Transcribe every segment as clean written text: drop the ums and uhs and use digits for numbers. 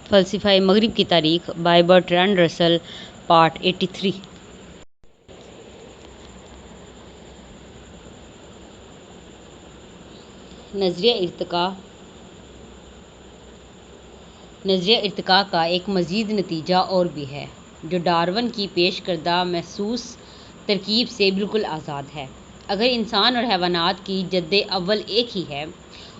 فلسفہ مغرب کی تاریخ بائی برٹرانڈ رسل پارٹ 83۔ نظریہ ارتقاء کا ایک مزید نتیجہ اور بھی ہے جو ڈارون کی پیش کردہ محسوس ترکیب سے بالکل آزاد ہے۔ اگر انسان اور حیوانات کی جد اول ایک ہی ہے،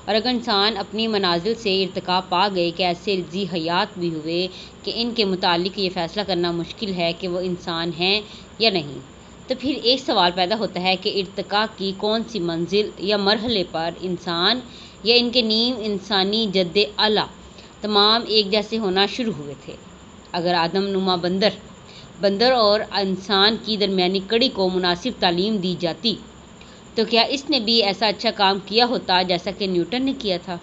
اور اگر انسان اپنی منازل سے ارتقاء پا گئے کہ ایسے ذی حیات بھی ہوئے کہ ان کے متعلق یہ فیصلہ کرنا مشکل ہے کہ وہ انسان ہیں یا نہیں، تو پھر ایک سوال پیدا ہوتا ہے کہ ارتقاء کی کون سی منزل یا مرحلے پر انسان یا ان کے نیم انسانی جد اعلیٰ تمام ایک جیسے ہونا شروع ہوئے تھے۔ اگر آدم نما بندر اور انسان کی درمیانی کڑی کو مناسب تعلیم دی جاتی تو کیا اس نے بھی ایسا اچھا کام کیا ہوتا جیسا کہ نیوٹن نے کیا تھا؟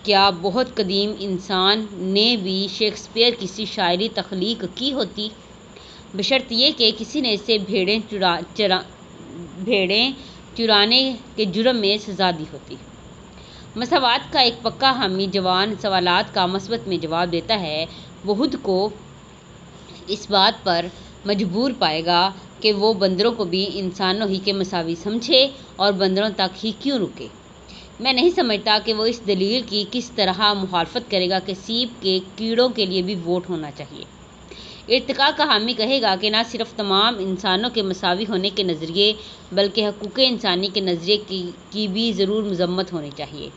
کیا بہت قدیم انسان نے بھی شیکسپیئر کی سی شاعری تخلیق کی ہوتی، بشرط یہ کہ کسی نے اسے بھیڑیں چرانے کے جرم میں سزا دی ہوتی۔ مساوات کا ایک پکا حامی جوان سوالات کا مثبت میں جواب دیتا ہے، وہ خود کو اس بات پر مجبور پائے گا کہ وہ بندروں کو بھی انسانوں ہی کے مساوی سمجھے اور بندروں تک ہی کیوں رکے۔ میں نہیں سمجھتا کہ وہ اس دلیل کی کس طرح مخالفت کرے گا کہ سیب کے کیڑوں کے لیے بھی ووٹ ہونا چاہیے۔ ارتقاء کا حامی کہے گا کہ نہ صرف تمام انسانوں کے مساوی ہونے کے نظریے بلکہ حقوق انسانی کے نظریے کی بھی ضرور مذمت ہونی چاہیے،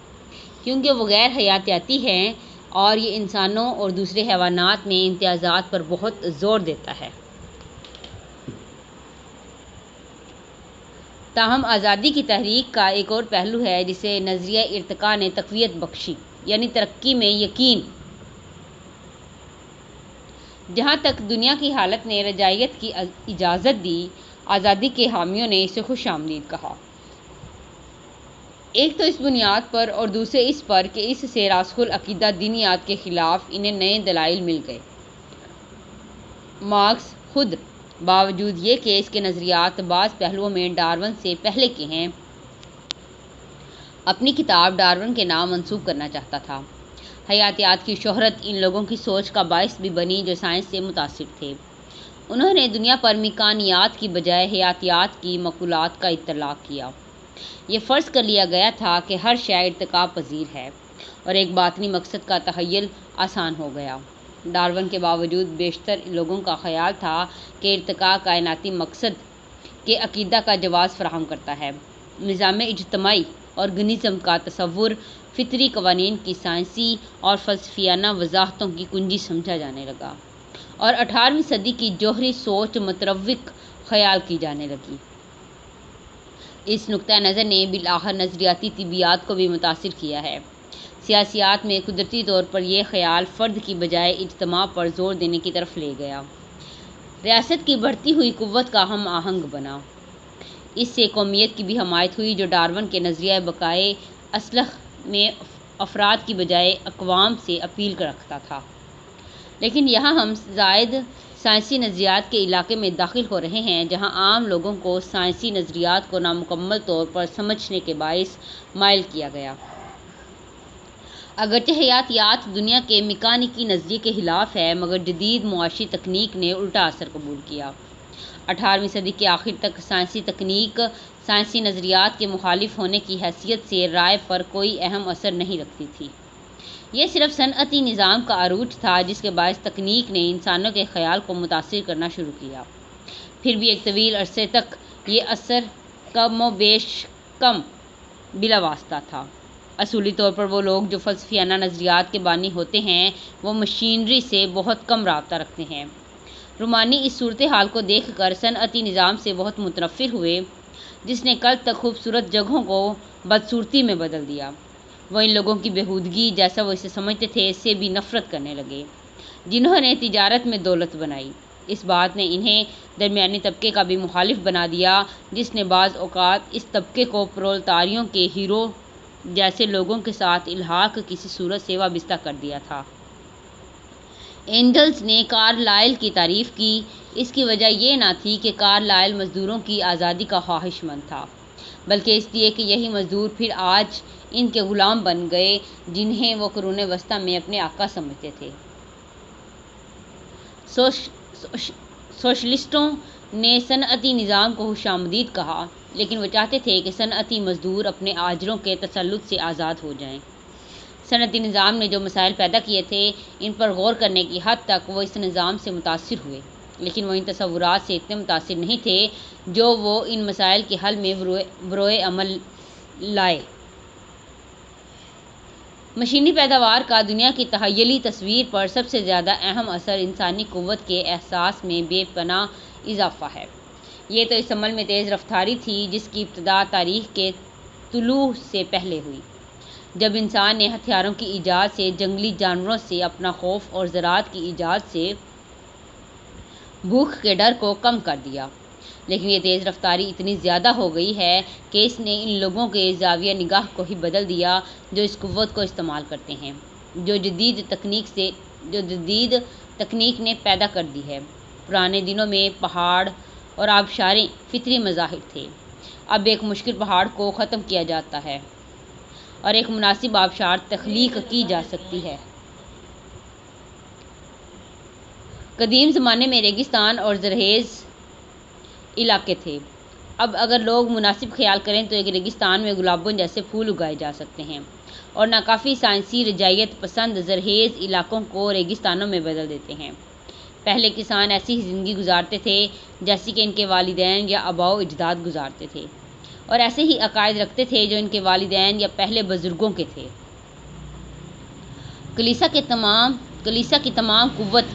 کیونکہ وہ غیر حیاتیاتی ہیں اور یہ انسانوں اور دوسرے حیوانات میں امتیازات پر بہت زور دیتا ہے۔ تاہم آزادی کی تحریک کا ایک اور پہلو ہے جسے نظریہ ارتقاء نے تقویت بخشی، یعنی ترقی میں یقین۔ جہاں تک دنیا کی حالت نے رجعیت کی اجازت دی، آزادی کے حامیوں نے اسے خوش آمدید کہا۔ ایک تو اس بنیاد پر اور دوسرے اس پر کہ اس سے راسخ العقیدہ دینیات کے خلاف انہیں نئے دلائل مل گئے۔ مارکس خود باوجود یہ کہ اس کے نظریات بعض پہلوؤں میں ڈارون سے پہلے کے ہیں، اپنی کتاب ڈارون کے نام منسوب کرنا چاہتا تھا۔ حیاتیات کی شہرت ان لوگوں کی سوچ کا باعث بھی بنی جو سائنس سے متاثر تھے۔ انہوں نے دنیا پر میکانیات کی بجائے حیاتیات کی مقولات کا اطلاق کیا۔ یہ فرض کر لیا گیا تھا کہ ہر شے ارتقاء پذیر ہے اور ایک باطنی مقصد کا تخیل آسان ہو گیا۔ ڈارون کے باوجود بیشتر لوگوں کا خیال تھا کہ ارتقاء کائناتی مقصد کے عقیدہ کا جواز فراہم کرتا ہے۔ نظام اجتماعی آرگنزم کا تصور فطری قوانین کی سائنسی اور فلسفیانہ وضاحتوں کی کنجی سمجھا جانے لگا اور 18ویں صدی کی جوہری سوچ متروک خیال کی جانے لگی۔ اس نقطہ نظر نے بالآخر نظریاتی طبیعیات کو بھی متاثر کیا ہے۔ سیاسیات میں قدرتی طور پر یہ خیال فرد کی بجائے اجتماع پر زور دینے کی طرف لے گیا۔ ریاست کی بڑھتی ہوئی قوت کا ہم آہنگ بنا۔ اس سے قومیت کی بھی حمایت ہوئی جو ڈارون کے نظریہ بقائے اصلح میں افراد کی بجائے اقوام سے اپیل رکھتا تھا۔ لیکن یہاں ہم زائد سائنسی نظریات کے علاقے میں داخل ہو رہے ہیں جہاں عام لوگوں کو سائنسی نظریات کو نامکمل طور پر سمجھنے کے باعث مائل کیا گیا۔ اگرچہ حیاتیات دنیا کے میکانیکی نظریے کے خلاف ہے، مگر جدید معاشی تکنیک نے الٹا اثر قبول کیا۔ 18ویں صدی کے آخر تک سائنسی تکنیک سائنسی نظریات کے مخالف ہونے کی حیثیت سے رائے پر کوئی اہم اثر نہیں رکھتی تھی۔ یہ صرف صنعتی نظام کا عروج تھا جس کے باعث تکنیک نے انسانوں کے خیال کو متاثر کرنا شروع کیا۔ پھر بھی ایک طویل عرصے تک یہ اثر کم و بیش کم بلا واسطہ تھا۔ اصولی طور پر وہ لوگ جو فلسفیانہ نظریات کے بانی ہوتے ہیں وہ مشینری سے بہت کم رابطہ رکھتے ہیں۔ رومانی اس صورتحال کو دیکھ کر صنعتی نظام سے بہت متنفر ہوئے جس نے کل تک خوبصورت جگہوں کو بدصورتی میں بدل دیا۔ وہ ان لوگوں کی بےہودگی جیسا وہ اسے سمجھتے تھے سے بھی نفرت کرنے لگے جنہوں نے تجارت میں دولت بنائی۔ اس بات نے انہیں درمیانی طبقے کا بھی مخالف بنا دیا جس نے بعض اوقات اس طبقے کو پرولتاریوں کے ہیرو جیسے لوگوں کے ساتھ الحاق کسی صورت سے وابستہ کر دیا تھا۔ اینجلز نے کارلائل کی تعریف کی۔ اس کی وجہ یہ نہ تھی کہ کارلائل مزدوروں کی آزادی کا خواہش مند تھا، بلکہ اس لیے کہ یہی مزدور پھر آج ان کے غلام بن گئے جنہیں وہ قرون وسطیٰ میں اپنے آقا سمجھتے تھے۔ سوشلسٹوں نے صنعتی نظام کو خوش آمدید کہا، لیکن وہ چاہتے تھے کہ صنعتی مزدور اپنے آجروں کے تسلط سے آزاد ہو جائیں۔ صنعتی نظام نے جو مسائل پیدا کیے تھے، ان پر غور کرنے کی حد تک وہ اس نظام سے متاثر ہوئے، لیکن وہ ان تصورات سے اتنے متاثر نہیں تھے جو وہ ان مسائل کے حل میں بروئے عمل لائے۔ مشینی پیداوار کا دنیا کی تخیلی تصویر پر سب سے زیادہ اہم اثر انسانی قوت کے احساس میں بے پناہ اضافہ ہے۔ یہ تو اس عمل میں تیز رفتاری تھی جس کی ابتدا تاریخ کے طلوع سے پہلے ہوئی، جب انسان نے ہتھیاروں کی ایجاد سے، جنگلی جانوروں سے اپنا خوف اور زراعت کی ایجاد سے بھوک کے ڈر کو کم کر دیا۔ لیکن یہ تیز رفتاری اتنی زیادہ ہو گئی ہے کہ اس نے ان لوگوں کے زاویہ نگاہ کو ہی بدل دیا جو اس قوت کو استعمال کرتے ہیں، جو جدید تکنیک نے پیدا کر دی ہے۔ پرانے دنوں میں پہاڑ اور آبشاریں فطری مظاہر تھے، اب ایک مشکل پہاڑ کو ختم کیا جاتا ہے اور ایک مناسب آبشار تخلیق کی جا سکتی ہے۔ قدیم زمانے میں ریگستان اور زرخیز علاقے تھے، اب اگر لوگ مناسب خیال کریں تو ایک ریگستان میں گلابوں جیسے پھول اگائے جا سکتے ہیں، اور ناکافی سائنسی رجعیت پسند زرخیز علاقوں کو ریگستانوں میں بدل دیتے ہیں۔ پہلے کسان ایسی ہی زندگی گزارتے تھے جیسی کہ ان کے والدین یا آباء و اجداد گزارتے تھے، اور ایسے ہی عقائد رکھتے تھے جو ان کے والدین یا پہلے بزرگوں کے تھے۔ کلیسا کی تمام قوت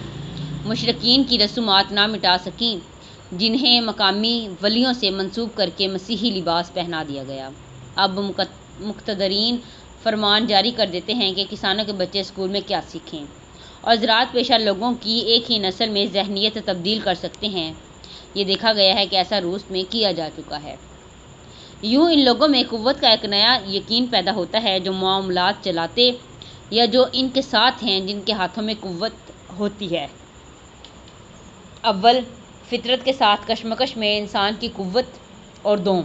مشرکین کی رسومات نہ مٹا سکیں جنہیں مقامی ولیوں سے منسوب کر کے مسیحی لباس پہنا دیا گیا۔ اب مقتدرین فرمان جاری کر دیتے ہیں کہ کسانوں کے بچے اسکول میں کیا سیکھیں، اور زراعت پیشہ لوگوں کی ایک ہی نسل میں ذہنیت تبدیل کر سکتے ہیں۔ یہ دیکھا گیا ہے کہ ایسا روس میں کیا جا چکا ہے۔ یوں ان لوگوں میں قوت کا ایک نیا یقین پیدا ہوتا ہے جو معاملات چلاتے یا جو ان کے ساتھ ہیں جن کے ہاتھوں میں قوت ہوتی ہے۔ اول، فطرت کے ساتھ کشمکش میں انسان کی قوت، اور دوم،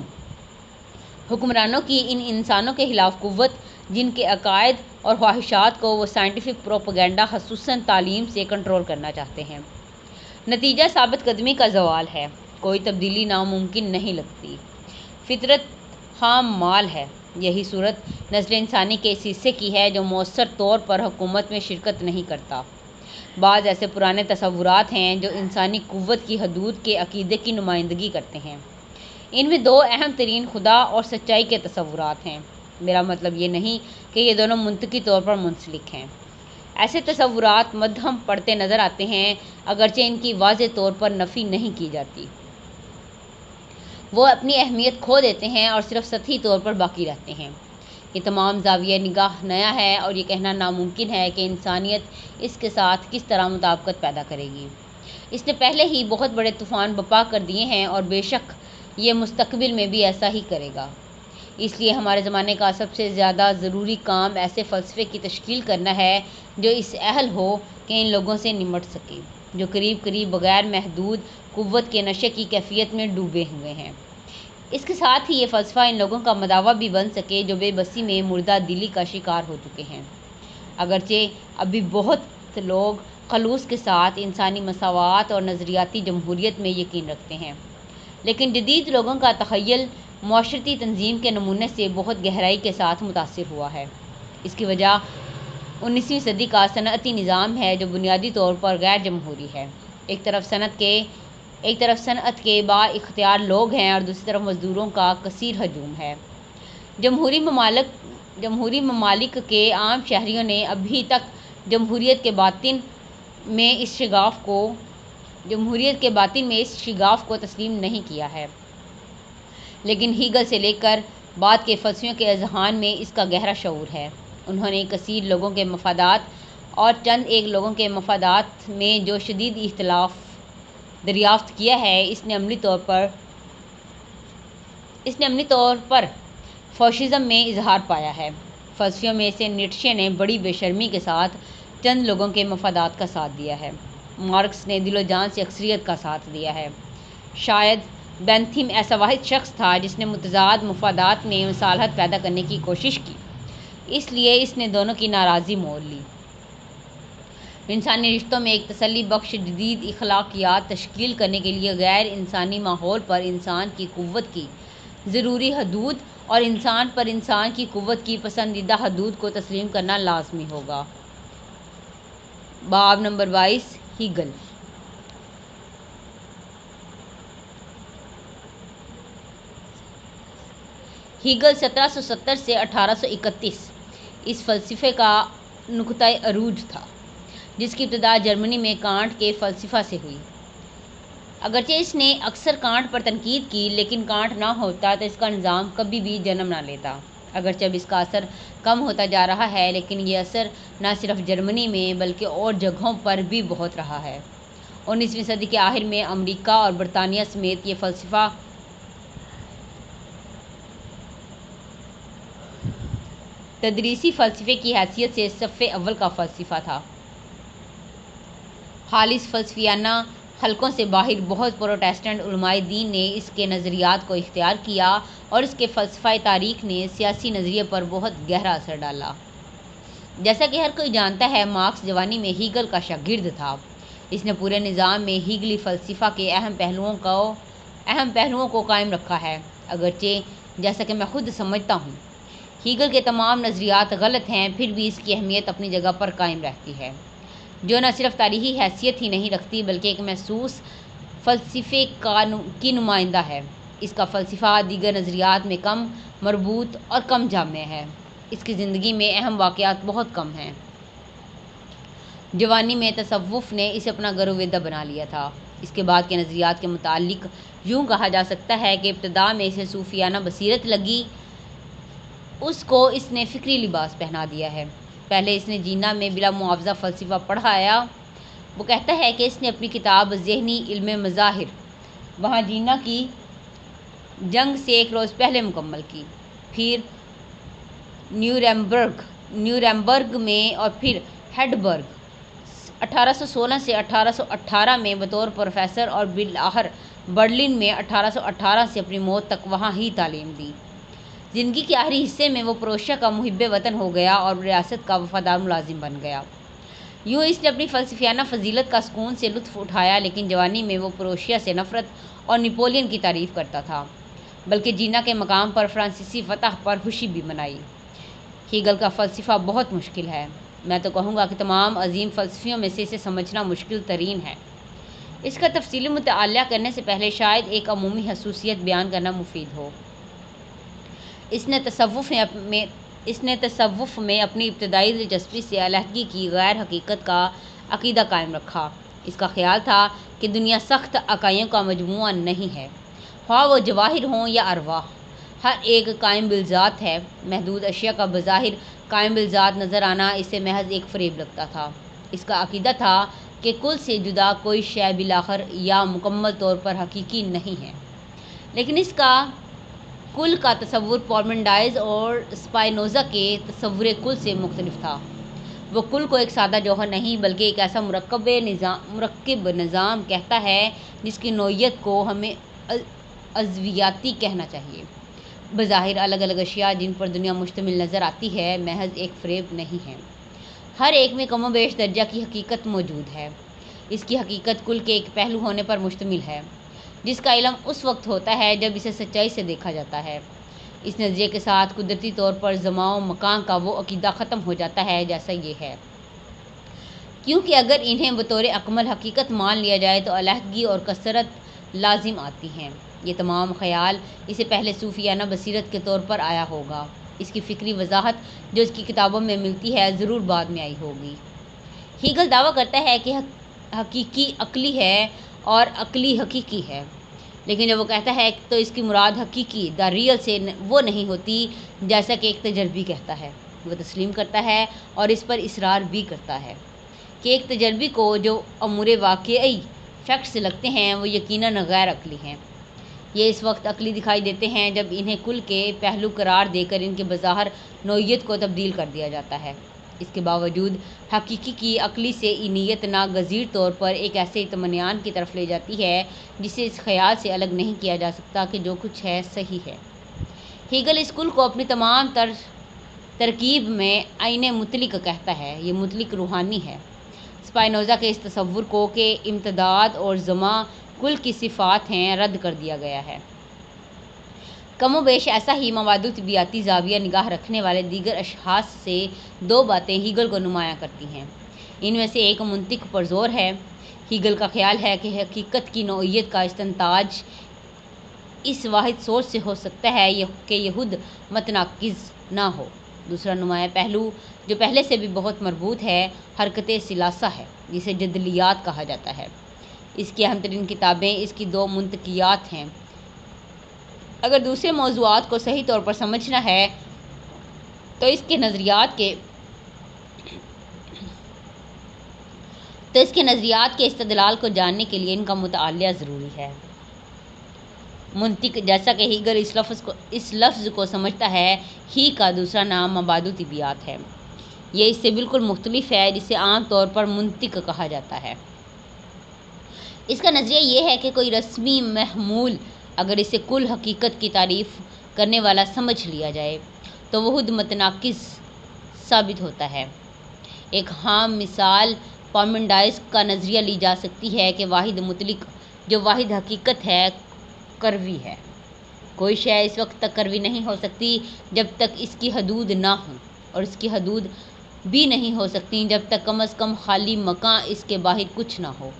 حکمرانوں کی ان انسانوں کے خلاف قوت جن کے عقائد اور خواہشات کو وہ سائنٹیفک پروپیگنڈا خصوصاً تعلیم سے کنٹرول کرنا چاہتے ہیں۔ نتیجہ ثابت قدمی کا زوال ہے، کوئی تبدیلی ناممکن نہیں لگتی۔ فطرت خام مال ہے۔ یہی صورت نسل انسانی کے اس حصے کی ہے جو مؤثر طور پر حکومت میں شرکت نہیں کرتا۔ بعض ایسے پرانے تصورات ہیں جو انسانی قوت کی حدود کے عقیدے کی نمائندگی کرتے ہیں۔ ان میں دو اہم ترین خدا اور سچائی کے تصورات ہیں۔ میرا مطلب یہ نہیں کہ یہ دونوں منطقی طور پر منسلک ہیں۔ ایسے تصورات مدھم پڑتے نظر آتے ہیں، اگرچہ ان کی واضح طور پر نفی نہیں کی جاتی۔ وہ اپنی اہمیت کھو دیتے ہیں اور صرف سطحی طور پر باقی رہتے ہیں۔ یہ تمام زاویہ نگاہ نیا ہے اور یہ کہنا ناممکن ہے کہ انسانیت اس کے ساتھ کس طرح مطابقت پیدا کرے گی۔ اس نے پہلے ہی بہت بڑے طوفان بپا کر دیے ہیں اور بے شک یہ مستقبل میں بھی ایسا ہی کرے گا۔ اس لیے ہمارے زمانے کا سب سے زیادہ ضروری کام ایسے فلسفے کی تشکیل کرنا ہے جو اس اہل ہو کہ ان لوگوں سے نمٹ سکے، جو قریب بغیر محدود قوت کے نشے کی کیفیت میں ڈوبے ہوئے ہیں۔ اس کے ساتھ ہی یہ فلسفہ ان لوگوں کا مداوا بھی بن سکے جو بے بسی میں مردہ دلی کا شکار ہو چکے ہیں۔ اگرچہ ابھی بہت لوگ خلوص کے ساتھ انسانی مساوات اور نظریاتی جمہوریت میں یقین رکھتے ہیں، لیکن جدید لوگوں کا تخیل معاشرتی تنظیم کے نمونے سے بہت گہرائی کے ساتھ متاثر ہوا ہے۔ اس کی وجہ 19ویں صدی کا صنعتی نظام ہے جو بنیادی طور پر غیر جمہوری ہے۔ ایک طرف صنعت کے با اختیار لوگ ہیں اور دوسری طرف مزدوروں کا کثیر ہجوم ہے۔ جمہوری ممالک کے عام شہریوں نے ابھی تک جمہوریت کے باطن میں اس شگاف کو تسلیم نہیں کیا ہے، لیکن ہیگل سے لے کر بعد کے فلسفیوں کے اذہان میں اس کا گہرا شعور ہے۔ انہوں نے کثیر لوگوں کے مفادات اور چند ایک لوگوں کے مفادات میں جو شدید اختلاف دریافت کیا ہے، اس نے عملی طور پر فاشزم میں اظہار پایا ہے۔ فلسفیوں میں سے نیٹشے نے بڑی بے شرمی کے ساتھ چند لوگوں کے مفادات کا ساتھ دیا ہے۔ مارکس نے دل و جان سے اکثریت کا ساتھ دیا ہے۔ شاید بینتھم ایسا واحد شخص تھا جس نے متضاد مفادات میں مصالحت پیدا کرنے کی کوشش کی، اس لیے اس نے دونوں کی ناراضی مول لی۔ انسانی رشتوں میں ایک تسلی بخش جدید اخلاقیات تشکیل کرنے کے لیے غیر انسانی ماحول پر انسان کی قوت کی ضروری حدود اور انسان پر انسان کی قوت کی پسندیدہ حدود کو تسلیم کرنا لازمی ہوگا۔ باب نمبر 22 ہیگل۔ ہیگل 1770 سے 1831 اس فلسفے کا نقطۂ عروج تھا جس کی ابتدا جرمنی میں کانٹ کے فلسفہ سے ہوئی۔ اگرچہ اس نے اکثر کانٹ پر تنقید کی، لیکن کانٹ نہ ہوتا تو اس کا نظام کبھی بھی جنم نہ لیتا۔ اگرچہ اب اس کا اثر کم ہوتا جا رہا ہے، لیکن یہ اثر نہ صرف جرمنی میں بلکہ اور جگہوں پر بھی بہت رہا ہے۔ 19ویں صدی کے آخر میں امریکہ اور برطانیہ سمیت یہ فلسفہ تدریسی فلسفے کی حیثیت سے صف اول کا فلسفہ تھا۔ خالص فلسفیانہ حلقوں سے باہر بہت پروٹسٹنٹ علماء دین نے اس کے نظریات کو اختیار کیا اور اس کے فلسفہ تاریخ نے سیاسی نظریے پر بہت گہرا اثر ڈالا۔ جیسا کہ ہر کوئی جانتا ہے، مارکس جوانی میں ہیگل کا شاگرد تھا۔ اس نے پورے نظام میں ہیگلی فلسفہ کے اہم پہلوؤں کو قائم رکھا ہے۔ اگرچہ جیسا کہ میں خود سمجھتا ہوں ہیگل کے تمام نظریات غلط ہیں، پھر بھی اس کی اہمیت اپنی جگہ پر قائم رہتی ہے، جو نہ صرف تاریخی حیثیت ہی نہیں رکھتی بلکہ ایک محسوس فلسفے کی نمائندہ ہے۔ اس کا فلسفہ دیگر نظریات میں کم مربوط اور کم جامع ہے۔ اس کی زندگی میں اہم واقعات بہت کم ہیں۔ جوانی میں تصوف نے اسے اپنا گرویدہ بنا لیا تھا۔ اس کے بعد کے نظریات کے متعلق یوں کہا جا سکتا ہے کہ ابتدا میں اسے صوفیانہ بصیرت لگی، اس کو اس نے فکری لباس پہنا دیا ہے۔ پہلے اس نے جینا میں بلا معاوضہ فلسفہ پڑھایا۔ وہ کہتا ہے کہ اس نے اپنی کتاب ذہنی علم مظاہر وہاں جینا کی جنگ سے ایک روز پہلے مکمل کی، پھر نیورمبرگ میں اور پھر ہیڈبرگ 1816 سے 1818 میں بطور پروفیسر اور بالآخر برلن میں 1818 سے اپنی موت تک وہاں ہی تعلیم دی۔ زندگی کے آخری حصے میں وہ پروشیا کا محب وطن ہو گیا اور ریاست کا وفادار ملازم بن گیا۔ یوں اس نے اپنی فلسفیانہ فضیلت کا سکون سے لطف اٹھایا، لیکن جوانی میں وہ پروشیا سے نفرت اور نپولین کی تعریف کرتا تھا، بلکہ جینا کے مقام پر فرانسیسی فتح پر خوشی بھی منائی۔ ہیگل کا فلسفہ بہت مشکل ہے۔ میں تو کہوں گا کہ تمام عظیم فلسفیوں میں سے اسے سمجھنا مشکل ترین ہے۔ اس کا تفصیلی مطالعہ کرنے سے پہلے شاید ایک عمومی خصوصیت بیان کرنا مفید ہو۔ اس نے تصوف میں اپنی ابتدائی دلچسپی سے علیحدگی کی غیر حقیقت کا عقیدہ قائم رکھا۔ اس کا خیال تھا کہ دنیا سخت اکائیوں کا مجموعہ نہیں ہے، خواہ وہ جواہر ہوں یا ارواح، ہر ایک قائم بالذات ہے۔ محدود اشیاء کا بظاہر قائم بالذات نظر آنا اسے محض ایک فریب لگتا تھا۔ اس کا عقیدہ تھا کہ کل سے جدا کوئی شے بالآخر یا مکمل طور پر حقیقی نہیں ہے، لیکن اس کا کل کا تصور پارمیڈائز اور اسپائنوزا کے تصور کل سے مختلف تھا۔ وہ کل کو ایک سادہ جوہر نہیں بلکہ ایک ایسا مرکب نظام کہتا ہے جس کی نوعیت کو ہمیں عضویاتی کہنا چاہیے۔ بظاہر الگ الگ اشیاء جن پر دنیا مشتمل نظر آتی ہے محض ایک فریب نہیں ہے، ہر ایک میں کم و بیش درجہ کی حقیقت موجود ہے۔ اس کی حقیقت کل کے ایک پہلو ہونے پر مشتمل ہے جس کا علم اس وقت ہوتا ہے جب اسے سچائی سے دیکھا جاتا ہے۔ اس نظریے کے ساتھ قدرتی طور پر زمان و مکان کا وہ عقیدہ ختم ہو جاتا ہے جیسا یہ ہے، کیونکہ اگر انہیں بطور اکمل حقیقت مان لیا جائے تو علیحدگی اور کثرت لازم آتی ہیں۔ یہ تمام خیال اسے پہلے صوفیانہ بصیرت کے طور پر آیا ہوگا۔ اس کی فکری وضاحت جو اس کی کتابوں میں ملتی ہے ضرور بعد میں آئی ہوگی۔ ہیگل دعویٰ کرتا ہے کہ حقیقی عقلی ہے اور عقلی حقیقی ہے، لیکن جب وہ کہتا ہے تو اس کی مراد حقیقی دا ریئل سے وہ نہیں ہوتی جیسا کہ ایک تجربی کہتا ہے۔ وہ تسلیم کرتا ہے اور اس پر اصرار بھی کرتا ہے کہ ایک تجربی کو جو امور واقعی فیکٹس لگتے ہیں وہ یقیناً غیر عقلی ہیں۔ یہ اس وقت عقلی دکھائی دیتے ہیں جب انہیں کل کے پہلو قرار دے کر ان کے بظاہر نوعیت کو تبدیل کر دیا جاتا ہے۔ اس کے باوجود حقیقی کی عقلی سے یہ نیت ناگزیر طور پر ایک ایسے اطمینان کی طرف لے جاتی ہے جسے اس خیال سے الگ نہیں کیا جا سکتا کہ جو کچھ ہے صحیح ہے۔ ہیگل اسکول کو اپنی تمام ترکیب میں عین مطلق کہتا ہے۔ یہ مطلق روحانی ہے۔ اسپائنوزا کے اس تصور کو کہ امتداد اور زماں کل کی صفات ہیں رد کر دیا گیا ہے۔ کم و بیش ایسا ہی مواد طبیعیاتی زاویہ نگاہ رکھنے والے دیگر اشخاص سے دو باتیں ہیگل کو نمایاں کرتی ہیں۔ ان میں سے ایک منطق پر زور ہے۔ ہیگل کا خیال ہے کہ حقیقت کی نوعیت کا استنتاج اس واحد سوچ سے ہو سکتا ہے کہ یہود متناقض نہ ہو۔ دوسرا نمایاں پہلو جو پہلے سے بھی بہت مربوط ہے حرکت ثلاثہ ہے جسے جدلیات کہا جاتا ہے۔ اس کی اہم ترین کتابیں اس کی دو منطقیات ہیں۔ اگر دوسرے موضوعات کو صحیح طور پر سمجھنا ہے تو اس کے نظریات کے استدلال کو جاننے کے لیے ان کا مطالعہ ضروری ہے۔ منطق جیسا کہ ہیگل اس لفظ کو سمجھتا ہے، ہی کا دوسرا نام مبادئ طبیعیات ہے۔ یہ اس سے بالکل مختلف ہے جسے عام طور پر منطق کہا جاتا ہے۔ اس کا نظریہ یہ ہے کہ کوئی رسمی محمول اگر اسے کل حقیقت کی تعریف کرنے والا سمجھ لیا جائے تو وحود متناقض ثابت ہوتا ہے۔ ایک عام مثال پارمیڈائز کا نظریہ لی جا سکتی ہے کہ واحد مطلق جو واحد حقیقت ہے کروی ہے۔ کوئی شے اس وقت تک کروی نہیں ہو سکتی جب تک اس کی حدود نہ ہوں، اور اس کی حدود بھی نہیں ہو سکتی جب تک کم از کم خالی مکان اس کے باہر کچھ نہ ہو۔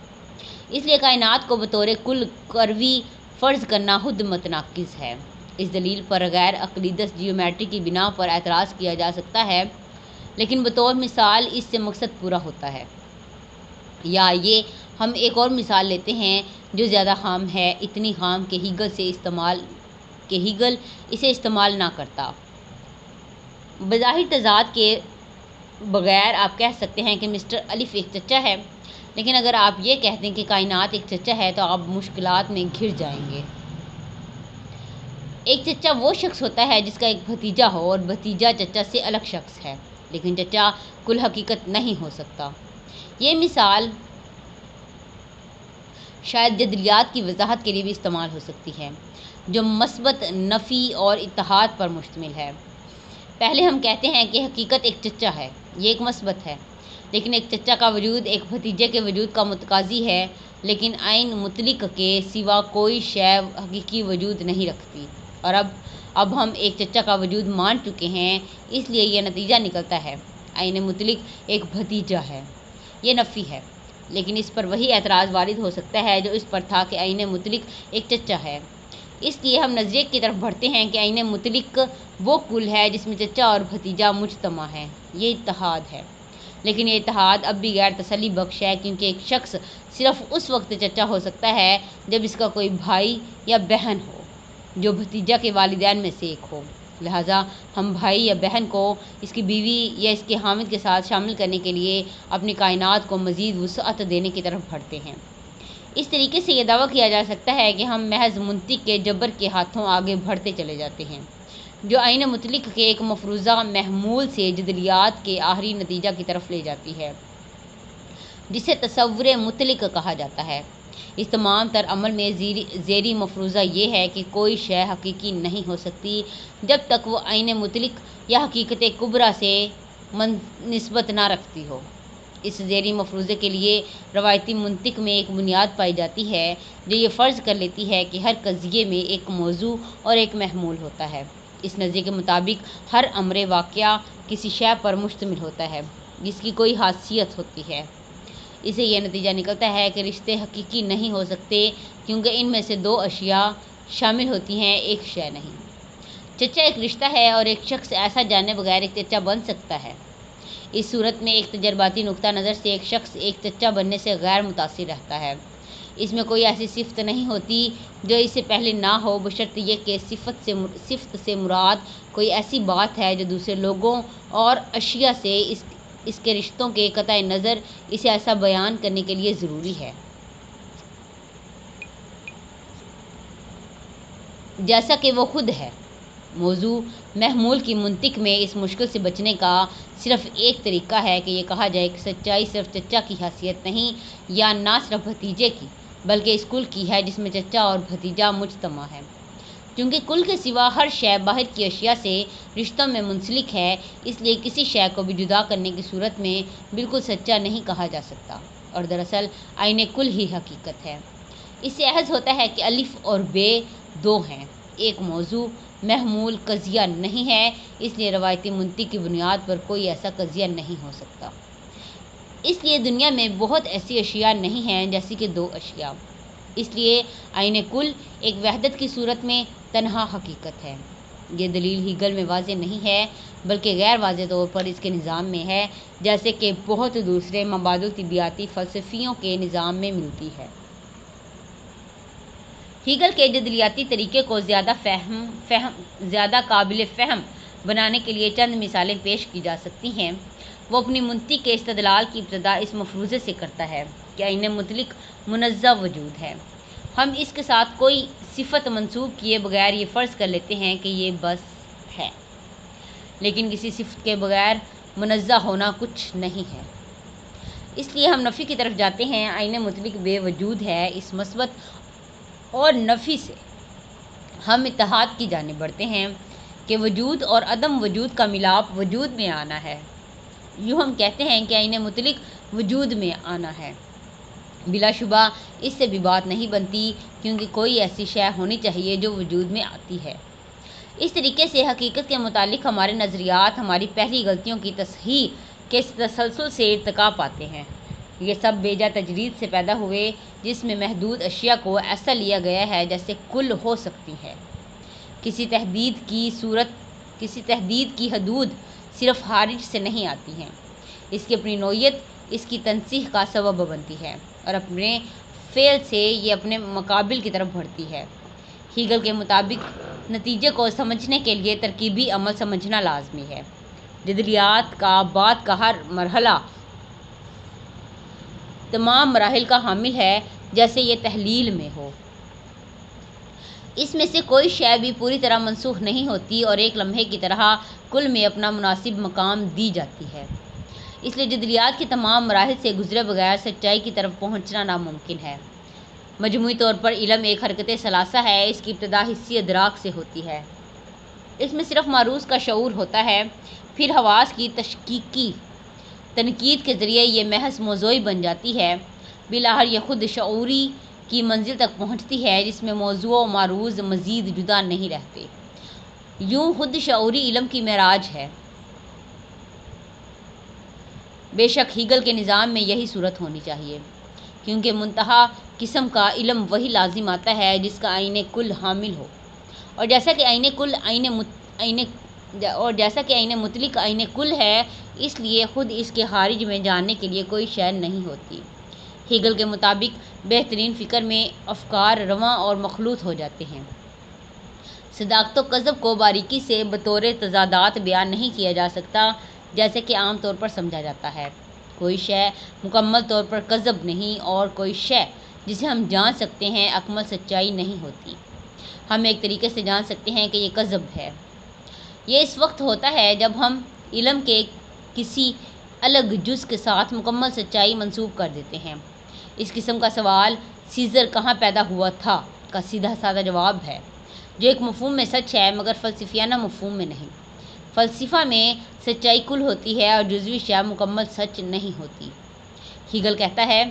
اس لیے کائنات کو بطور کل کروی فرض کرنا خود متناقض ہے۔ اس دلیل پر غیر اقلیدس جیومیٹری کی بنا پر اعتراض کیا جا سکتا ہے، لیکن بطور مثال اس سے مقصد پورا ہوتا ہے۔ یا آئیے ہم ایک اور مثال لیتے ہیں جو زیادہ خام ہے، اتنی خام کہ ہیگل اسے استعمال نہ کرتا۔ بظاہر تضاد کے بغیر آپ کہہ سکتے ہیں کہ مسٹر الف ایک چچا ہے، لیکن اگر آپ یہ کہہ دیں کہ کائنات ایک چچا ہے تو آپ مشکلات میں گھر جائیں گے۔ ایک چچا وہ شخص ہوتا ہے جس کا ایک بھتیجا ہو، اور بھتیجا چچا سے الگ شخص ہے، لیکن چچا کل حقیقت نہیں ہو سکتا۔ یہ مثال شاید جدلیات کی وضاحت کے لیے بھی استعمال ہو سکتی ہے، جو مثبت نفی اور اتحاد پر مشتمل ہے۔ پہلے ہم کہتے ہیں کہ حقیقت ایک چچا ہے، یہ ایک مثبت ہے، لیکن ایک چچا کا وجود ایک بھتیجے کے وجود کا متقاضی ہے، لیکن عین مطلق کے سوا کوئی شے حقیقی وجود نہیں رکھتی۔ اور اب ہم ایک چچا کا وجود مان چکے ہیں، اس لیے یہ نتیجہ نکلتا ہے عین مطلق ایک بھتیجا ہے۔ یہ نفی ہے، لیکن اس پر وہی اعتراض وارد ہو سکتا ہے جو اس پر تھا کہ عین مطلق ایک چچا ہے۔ اس لیے ہم نظریے کی طرف بڑھتے ہیں کہ عین مطلق وہ کل ہے جس میں چچا اور بھتیجا مجتمع ہے۔ یہ اتحاد ہے، لیکن یہ اتحاد اب بھی غیر تسلی بخش ہے، کیونکہ ایک شخص صرف اس وقت چچا ہو سکتا ہے جب اس کا کوئی بھائی یا بہن ہو جو بھتیجا کے والدین میں سے ایک ہو۔ لہٰذا ہم بھائی یا بہن کو اس کی بیوی یا اس کے حامل کے ساتھ شامل کرنے کے لیے اپنی کائنات کو مزید وسعت دینے کی طرف بڑھتے ہیں۔ اس طریقے سے یہ دعویٰ کیا جا سکتا ہے کہ ہم محض منطق کے جبر کے ہاتھوں آگے بڑھتے چلے جاتے ہیں، جو عین مطلق کے ایک مفروضہ محمول سے جدلیات کے آخری نتیجہ کی طرف لے جاتی ہے، جسے تصور مطلق کہا جاتا ہے۔ اس تمام تر عمل میں زیریں مفروضہ یہ ہے کہ کوئی شے حقیقی نہیں ہو سکتی جب تک وہ عین مطلق یا حقیقت کبریٰ سے نسبت نہ رکھتی ہو۔ اس زیریں مفروضے کے لیے روایتی منطق میں ایک بنیاد پائی جاتی ہے جو یہ فرض کر لیتی ہے کہ ہر قضیے میں ایک موضوع اور ایک محمول ہوتا ہے۔ اس نظریے کے مطابق ہر امر واقعہ کسی شے پر مشتمل ہوتا ہے جس کی کوئی حیثیت ہوتی ہے۔ اس سے یہ نتیجہ نکلتا ہے کہ رشتے حقیقی نہیں ہو سکتے کیونکہ ان میں سے دو اشیاء شامل ہوتی ہیں، ایک شے نہیں۔ چچا ایک رشتہ ہے اور ایک شخص ایسا جانے بغیر ایک چچا بن سکتا ہے۔ اس صورت میں ایک تجرباتی نقطہ نظر سے ایک شخص ایک چچا بننے سے غیر متاثر رہتا ہے۔ اس میں کوئی ایسی صفت نہیں ہوتی جو اس سے پہلے نہ ہو، بشرط یہ کہ صفت سے مراد کوئی ایسی بات ہے جو دوسرے لوگوں اور اشیاء سے اس کے رشتوں کے قطع نظر اسے ایسا بیان کرنے کے لیے ضروری ہے جیسا کہ وہ خود ہے۔ موضوع محمول کی منطق میں اس مشکل سے بچنے کا صرف ایک طریقہ ہے کہ یہ کہا جائے کہ سچائی صرف چچا کی حیثیت نہیں، یا نہ صرف بھتیجے کی، بلکہ اس کل کی ہے جس میں چچا اور بھتیجا مجتمع ہے۔ چونکہ کل کے سوا ہر شے باہر کی اشیاء سے رشتوں میں منسلک ہے، اس لیے کسی شے کو بھی جدا کرنے کی صورت میں بالکل سچا نہیں کہا جا سکتا، اور دراصل عین کل ہی حقیقت ہے۔ اس سے اخذ ہوتا ہے کہ الف اور بے دو ہیں، ایک موضوع محمول قضیہ نہیں ہے، اس لیے روایتی منطق کی بنیاد پر کوئی ایسا قضیہ نہیں ہو سکتا۔ اس لیے دنیا میں بہت ایسی اشیاء نہیں ہیں جیسی کہ دو اشیاء۔ اس لیے عین کل ایک وحدت کی صورت میں تنہا حقیقت ہے۔ یہ دلیل ہیگل میں واضح نہیں ہے، بلکہ غیر واضح طور پر اس کے نظام میں ہے، جیسے کہ بہت دوسرے مبادل طبیعیاتی فلسفیوں کے نظام میں ملتی ہے۔ ہیگل کے جدلیاتی طریقے کو زیادہ قابل فہم بنانے کے لیے چند مثالیں پیش کی جا سکتی ہیں۔ وہ اپنی منطق کے استدلال کی ابتدا اس مفروضے سے کرتا ہے کہ عین مطلق منزہ وجود ہے۔ ہم اس کے ساتھ کوئی صفت منسوب کیے بغیر یہ فرض کر لیتے ہیں کہ یہ بس ہے، لیکن کسی صفت کے بغیر منزہ ہونا کچھ نہیں ہے۔ اس لیے ہم نفی کی طرف جاتے ہیں۔ عین مطلق بے وجود ہے۔ اس مثبت اور نفی سے ہم اتحاد کی جانب بڑھتے ہیں کہ وجود اور عدم وجود کا ملاپ وجود میں آنا ہے۔ یوں ہم کہتے ہیں کہ عین مطلق وجود میں آنا ہے۔ بلا شبہ اس سے بھی بات نہیں بنتی، کیونکہ کوئی ایسی شے ہونی چاہیے جو وجود میں آتی ہے۔ اس طریقے سے حقیقت کے متعلق ہمارے نظریات ہماری پہلی غلطیوں کی تصحیح کے تسلسل سے ارتقا پاتے ہیں۔ یہ سب بیجا تجرید سے پیدا ہوئے، جس میں محدود اشیاء کو ایسا لیا گیا ہے جیسے کل ہو سکتی ہے۔ کسی تحدید کی حدود صرف خارج سے نہیں آتی ہیں، اس کی اپنی نوعیت اس کی تنسیخ کا سبب بنتی ہے، اور اپنے فعل سے یہ اپنے مقابل کی طرف بڑھتی ہے۔ ہیگل کے مطابق نتیجے کو سمجھنے کے لیے ترکیبی عمل سمجھنا لازمی ہے۔ جدلیات کا بعد کا ہر مرحلہ تمام مراحل کا حامل ہے، جیسے یہ تحلیل میں ہو۔ اس میں سے کوئی شے بھی پوری طرح منسوخ نہیں ہوتی اور ایک لمحے کی طرح کل میں اپنا مناسب مقام دی جاتی ہے۔ اس لیے جدلیات کے تمام مراحل سے گزرے بغیر سچائی کی طرف پہنچنا ناممکن ہے۔ مجموعی طور پر علم ایک حرکت ثلاثہ ہے۔ اس کی ابتدا حسی ادراک سے ہوتی ہے۔ اس میں صرف معروض کا شعور ہوتا ہے، پھر حواس کی تشکیکی تنقید کے ذریعے یہ محض موضوعی بن جاتی ہے، بالآخر یہ خود شعوری کی منزل تک پہنچتی ہے جس میں موضوع و معروض مزید جدا نہیں رہتے۔ یوں خود شعوری علم کی معراج ہے۔ بے شک ہیگل کے نظام میں یہی صورت ہونی چاہیے، کیونکہ منتہا قسم کا علم وہی لازم آتا ہے جس کا عین کل حامل ہو، اور جیسا کہ عین مطلق عین کل ہے، اس لیے خود اس کے خارج میں جاننے کے لیے کوئی شے نہیں ہوتی۔ ہیگل کے مطابق بہترین فکر میں افکار رواں اور مخلوط ہو جاتے ہیں۔ صداقت و کذب کو باریکی سے بطور تضادات بیان نہیں کیا جا سکتا جیسے کہ عام طور پر سمجھا جاتا ہے۔ کوئی شے مکمل طور پر کذب نہیں، اور کوئی شے جسے ہم جان سکتے ہیں اکمل سچائی نہیں ہوتی۔ ہم ایک طریقے سے جان سکتے ہیں کہ یہ کذب ہے۔ یہ اس وقت ہوتا ہے جب ہم علم کے کسی الگ جز کے ساتھ مکمل سچائی منسوب کر دیتے ہیں۔ اس قسم کا سوال سیزر کہاں پیدا ہوا تھا کا سیدھا سادہ جواب ہے، جو ایک مفہوم میں سچ ہے مگر فلسفیانہ مفہوم میں نہیں۔ فلسفہ میں سچائی کل ہوتی ہے اور جزوی شے مکمل سچ نہیں ہوتی۔ ہیگل کہتا ہے،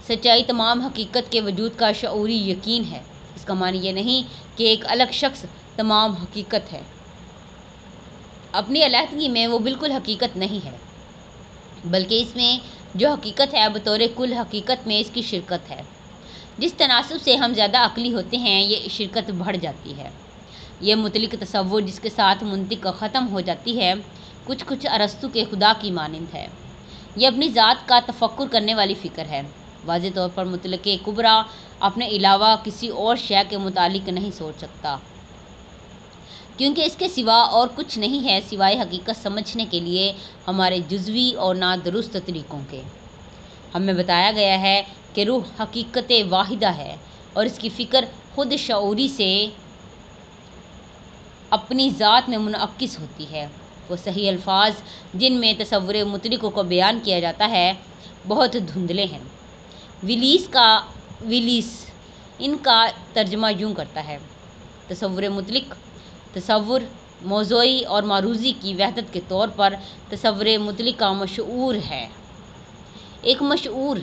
سچائی تمام حقیقت کے وجود کا شعوری یقین ہے۔ اس کا معنی یہ نہیں کہ ایک الگ شخص تمام حقیقت ہے۔ اپنی علیحدگی میں وہ بالکل حقیقت نہیں ہے، بلکہ اس میں جو حقیقت ہے بطور کل حقیقت میں اس کی شرکت ہے۔ جس تناسب سے ہم زیادہ عقلی ہوتے ہیں، یہ شرکت بڑھ جاتی ہے۔ یہ مطلق تصور جس کے ساتھ منطق ختم ہو جاتی ہے، کچھ ارسطو کے خدا کی مانند ہے۔ یہ اپنی ذات کا تفکر کرنے والی فکر ہے۔ واضح طور پر مطلق کبریٰ اپنے علاوہ کسی اور شے کے متعلق نہیں سوچ سکتا، کیونکہ اس کے سوا اور کچھ نہیں ہے سوائے حقیقت سمجھنے کے لیے ہمارے جزوی اور نادرست طریقوں کے۔ ہمیں بتایا گیا ہے کہ روح حقیقت واحدہ ہے، اور اس کی فکر خود شعوری سے اپنی ذات میں منعکس ہوتی ہے۔ وہ صحیح الفاظ جن میں تصور مطلق کو بیان کیا جاتا ہے بہت دھندلے ہیں۔ ویلیس ان کا ترجمہ یوں کرتا ہے: تصور مطلق، تصور موضوعی اور معروضی کی وحدت کے طور پر تصور مطلق کا مشعور ہے۔ ایک مشعور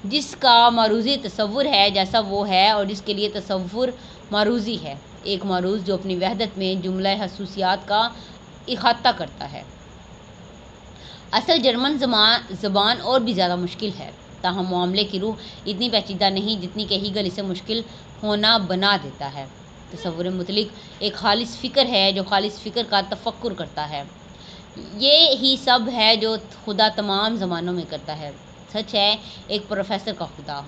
جس کا معروضی تصور ہے جیسا وہ ہے اور جس کے لیے تصور معروضی ہے۔ ایک معروض جو اپنی وحدت میں جملہ حسوسیات کا احاطہ کرتا ہے۔ اصل جرمن زبان اور بھی زیادہ مشکل ہے، تاہم معاملے کی روح اتنی پیچیدہ نہیں جتنی کہ ہیگل اسے مشکل ہونا بنا دیتا ہے۔ تصور مطلق ایک خالص فکر ہے جو خالص فکر کا تفکر کرتا ہے۔ یہ ہی سب ہے جو خدا تمام زمانوں میں کرتا ہے۔ سچ ہے ایک پروفیسر کا خدا۔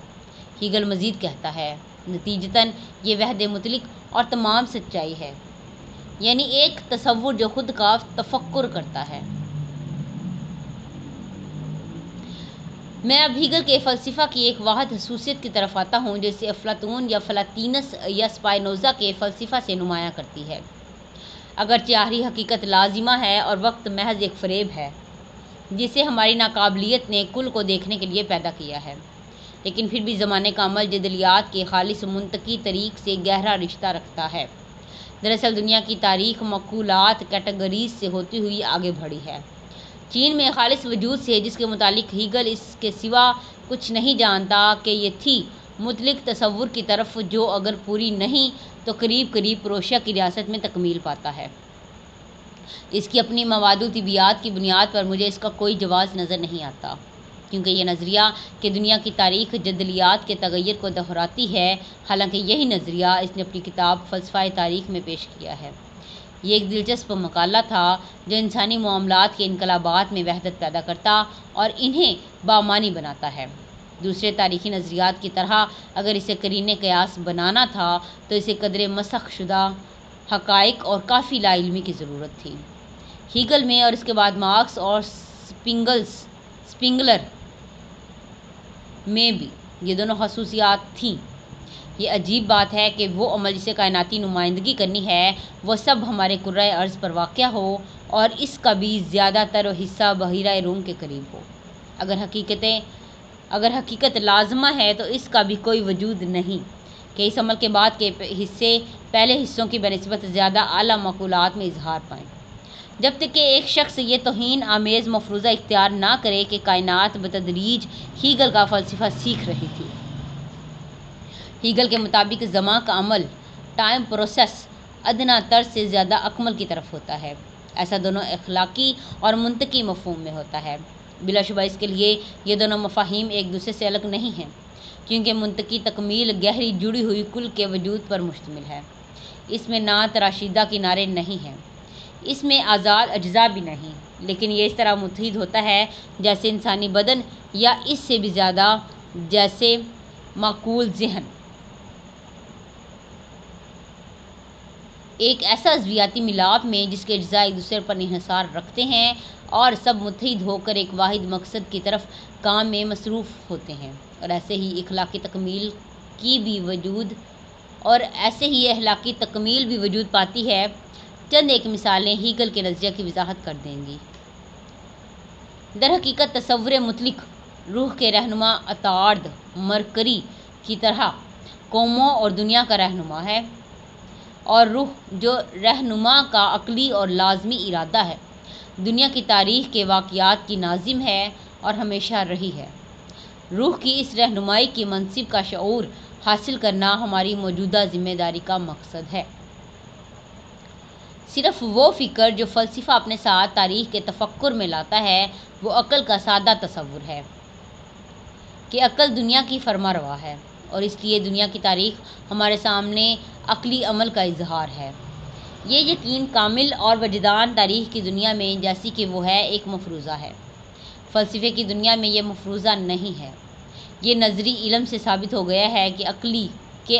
ہیگل مزید کہتا ہے، نتیجتاً یہ وحدِ مطلق اور تمام سچائی ہے، یعنی ایک تصور جو خود کا تفکر کرتا ہے۔ میں اب ہیگل کے فلسفہ کی ایک واحد خصوصیت کی طرف آتا ہوں جو اسے افلاطون یا فلاطینس یا سپائنوزا کے فلسفہ سے نمایاں کرتی ہے۔ اگرچہ آخری حقیقت لازمہ ہے اور وقت محض ایک فریب ہے جسے ہماری ناقابلیت نے کل کو دیکھنے کے لیے پیدا کیا ہے، لیکن پھر بھی زمانے کا عمل جدلیات کے خالص منطقی طریق سے گہرا رشتہ رکھتا ہے۔ دراصل دنیا کی تاریخ معقولات کیٹیگریز سے ہوتی ہوئی آگے بڑھی ہے، چین میں خالص وجود سے، جس کے متعلق ہیگل اس کے سوا کچھ نہیں جانتا کہ یہ تھی مطلق تصور کی طرف جو اگر پوری نہیں تو قریب قریب پروشیا کی ریاست میں تکمیل پاتا ہے۔ اس کی اپنی مواد و طبیعیات کی بنیاد پر مجھے اس کا کوئی جواز نظر نہیں آتا، کیونکہ یہ نظریہ کہ دنیا کی تاریخ جدلیات کے تغیر کو دہراتی ہے، حالانکہ یہی نظریہ اس نے اپنی کتاب فلسفہ تاریخ میں پیش کیا ہے۔ یہ ایک دلچسپ مقالہ تھا جو انسانی معاملات کے انقلابات میں وحدت پیدا کرتا اور انہیں بامعنی بناتا ہے۔ دوسرے تاریخی نظریات کی طرح اگر اسے قرینِ قیاس بنانا تھا تو اسے قدرے مسخ شدہ حقائق اور کافی لا علمی کی ضرورت تھی۔ ہیگل میں اور اس کے بعد مارکس اور سپنگلر میں بھی یہ دونوں خصوصیات تھیں۔ یہ عجیب بات ہے کہ وہ عمل جسے کائناتی نمائندگی کرنی ہے وہ سب ہمارے کرۂ ارض پر واقع ہو اور اس کا بھی زیادہ تر حصہ بحیرہ روم کے قریب ہو۔ اگر حقیقت لازمہ ہے تو اس کا بھی کوئی وجود نہیں کہ اس عمل کے بعد کے حصے پہلے حصوں کی بنسبت زیادہ اعلیٰ معقولات میں اظہار پائیں، جب تک کہ ایک شخص یہ توہین آمیز مفروضہ اختیار نہ کرے کہ کائنات بتدریج ہیگل کا فلسفہ سیکھ رہی تھی۔ ہیگل کے مطابق زمان کا عمل، ٹائم پروسیس، ادنیٰ تر سے زیادہ اکمل کی طرف ہوتا ہے۔ ایسا دونوں اخلاقی اور منطقی مفہوم میں ہوتا ہے۔ بلا شبہ اس کے لیے یہ دونوں مفاہیم ایک دوسرے سے الگ نہیں ہیں، کیونکہ منطقی تکمیل گہری جڑی ہوئی کل کے وجود پر مشتمل ہے۔ اس میں نہ تراشیدہ کنارے نہیں ہیں، اس میں آزاد اجزاء بھی نہیں، لیکن یہ اس طرح متحد ہوتا ہے جیسے انسانی بدن یا اس سے بھی زیادہ جیسے معقول ذہن ایک ایسا عضویاتی ملاپ میں جس کے اجزاء ایک دوسرے پر انحصار رکھتے ہیں اور سب متحد ہو کر ایک واحد مقصد کی طرف کام میں مصروف ہوتے ہیں۔ اور ایسے ہی اخلاقی تکمیل بھی وجود پاتی ہے۔ چند ایک مثالیں ہیگل کے نظریہ کی وضاحت کر دیں گی۔ در حقیقت تصور مطلق روح کے رہنما عطارد مرکری کی طرح قوموں اور دنیا کا رہنما ہے، اور روح جو رہنما کا عقلی اور لازمی ارادہ ہے، دنیا کی تاریخ کے واقعات کی ناظم ہے اور ہمیشہ رہی ہے۔ روح کی اس رہنمائی کی منصب کا شعور حاصل کرنا ہماری موجودہ ذمہ داری کا مقصد ہے۔ صرف وہ فکر جو فلسفہ اپنے ساتھ تاریخ کے تفکر میں لاتا ہے وہ عقل کا سادہ تصور ہے کہ عقل دنیا کی فرما روا ہے، اور اس لیے دنیا کی تاریخ ہمارے سامنے عقلی عمل کا اظہار ہے۔ یہ یقین کامل اور وجدان تاریخ کی دنیا میں جیسی کہ وہ ہے ایک مفروضہ ہے۔ فلسفے کی دنیا میں یہ مفروضہ نہیں ہے۔ یہ نظری علم سے ثابت ہو گیا ہے کہ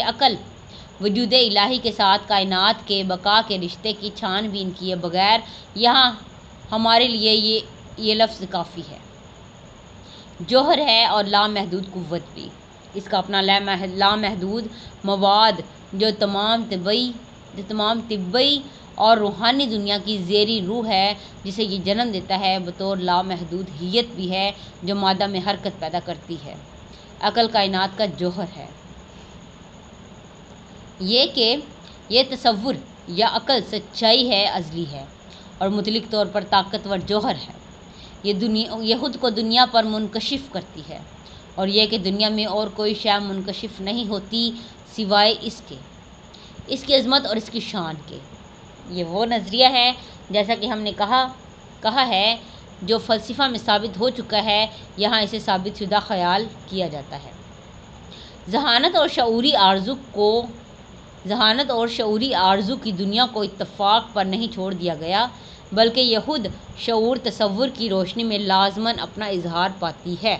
عقل وجود الہی کے ساتھ کائنات کے بقا کے رشتے کی چھان بین کیے بغیر یہاں ہمارے لیے یہ لفظ کافی ہے۔ جوہر ہے اور لامحدود قوت بھی، اس کا اپنا لامحدود مواد جو تمام طبعی جو تمام طبی اور روحانی دنیا کی زیرِ روح ہے، جسے یہ جنم دیتا ہے، بطور لامحدود ہیت بھی ہے جو مادہ میں حرکت پیدا کرتی ہے۔ عقل کائنات کا جوہر ہے۔ یہ کہ یہ تصور یا عقل سچائی ہے، ازلی ہے اور مطلق طور پر طاقتور جوہر ہے۔ یہ خود کو دنیا پر منکشف کرتی ہے، اور یہ کہ دنیا میں اور کوئی شے منکشف نہیں ہوتی سوائے اس کی عظمت اور اس کی شان کے۔ یہ وہ نظریہ ہے، جیسا کہ ہم نے کہا ہے، جو فلسفہ میں ثابت ہو چکا ہے، یہاں اسے ثابت شدہ خیال کیا جاتا ہے۔ ذہانت اور شعوری آرزو کی دنیا کو اتفاق پر نہیں چھوڑ دیا گیا، بلکہ یہ خود شعور تصور کی روشنی میں لازماً اپنا اظہار پاتی ہے۔